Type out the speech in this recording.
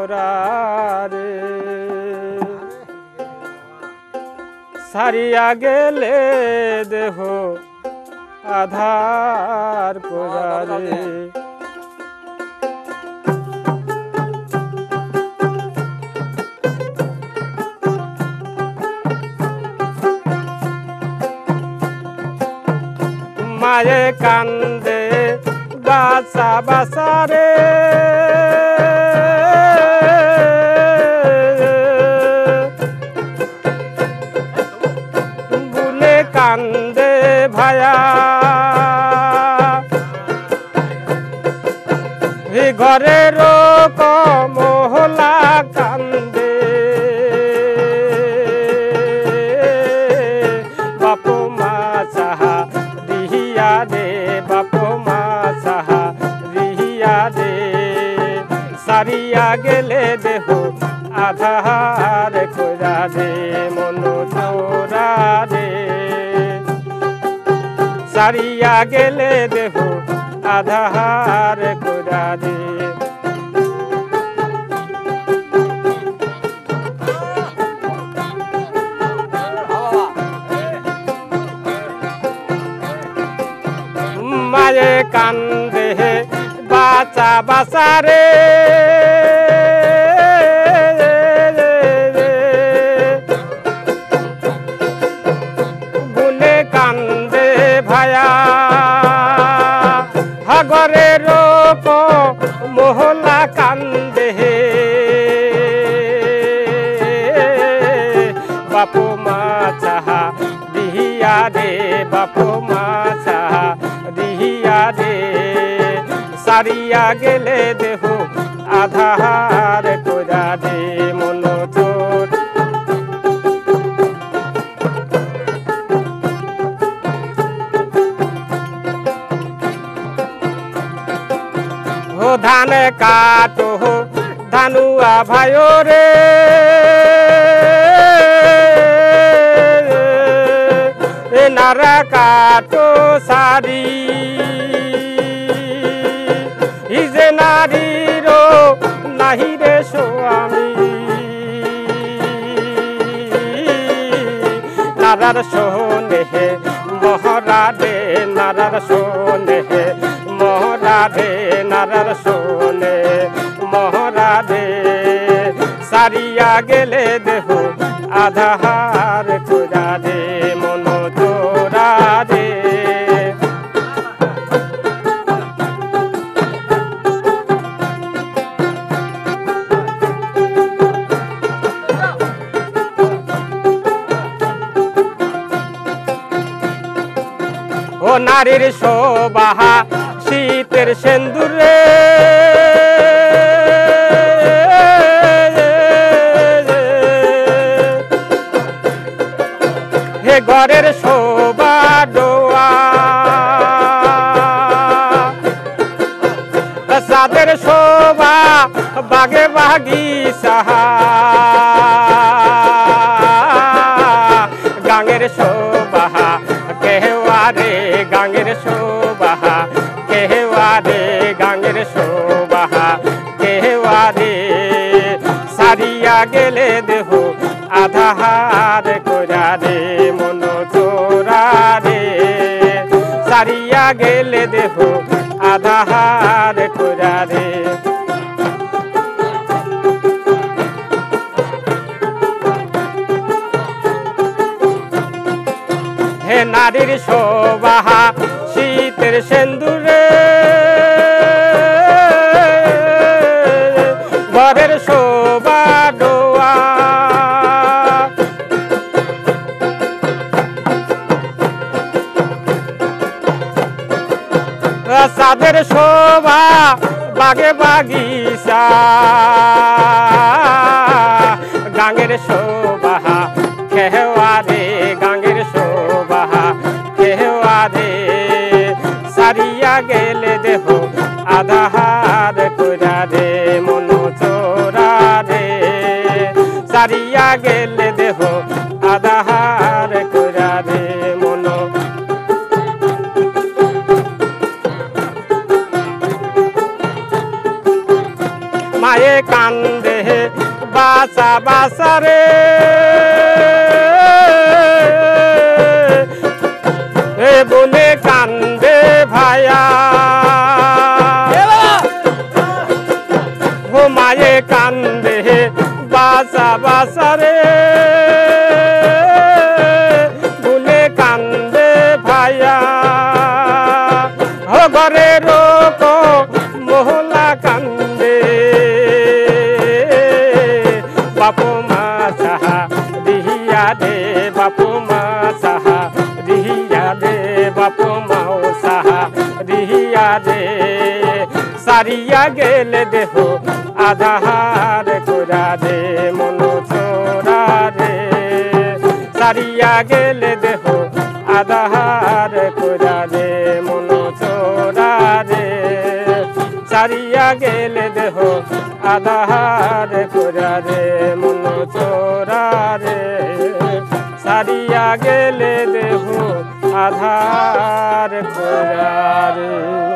চোরা রে সারিয়া গেলে দেহ আধার কোরা রে মায়ে কান্দে বাসা বাসা রে বুলে কান্দে ভায়া ঘরের কমহলা কান্দে বাপু মা চাহা রিহিয়া দে বাপু মা চাহা রিহিয়া দে সারিয়া গেলে দেহ আধার কোরা দে মন চোরা দে সারিয়া গেলে দেহ আধার কোরা দে মায়ে কান্দে বাঁচা বাঁচা রে বুলে কান্দে ভায়া হাগরের মোহলা কান্দে বাপু মা চাহা দিহিয়া দে বাপু মা চাহা দিহিয়া দে সারিয়া গেলে দেহ আধার কোরা দে মন চোর ও ধান কাটো ধানুয়া ভাইও রে এ নারা কাটো সারি ইজে নারীর নাহি রে স্বামী নারার সোনে হে মহরা দে নারার সোনে হে মহরা দে নারার সোনে মহরা দে সারিয়া গেলে দেহ আধার কোরা দে মন চোরা দে ও নারীর শোভা শীতের সেন্দুরে হে ঘরের শোভা ডোয়া সাদের শোভা বাগে বাগিচা গাঙের শোভা কেহওয়ারে গাঙের শোভা কেহওয়ারে গাঙের শোভা কেহওয়ারে সারিয়া গেলে দেহ আধার কোরা রে মন চোরা রে সারিয়া গেলে দেহ আধার কোরা রে হে নারীর শোভা শীতের সেন্দুরে ঘরের শোভা ডোয়া সাদের শোভা বাগে বাগিচা গাঙের শোভা কেহওয়ারে গাঙের শোভা কেহওয়ারে সারিয়া গেলে দেহ আধার কোরা রে মন চোরা রে সারিয়া গেলে দেহ আধার কোরা রে মন মায়ে কান কান্দে বাসা বাসা রে বনে কান্দে ভায়া ও মায়ে কান্দে বাসা বাসা রে বনে কান্দে ভায়া ও ঘরে রোক মোহলা কান্দে বাপু মা সাহা দিহিয়া দে বাপু মা সাহা দিহিয়া দে বাপু মাও সাহা দিহিয়া দে সারিয়া গেলে দেহ আধার করা দে মন চোরা রে সারিয়া গেলে দেহ আধার করা দে মন চোরা রে সারিয়া গেলে দেহ আধার করা রে মন চোরা রে সারিয়া গেলে দেহ আধার করা রে।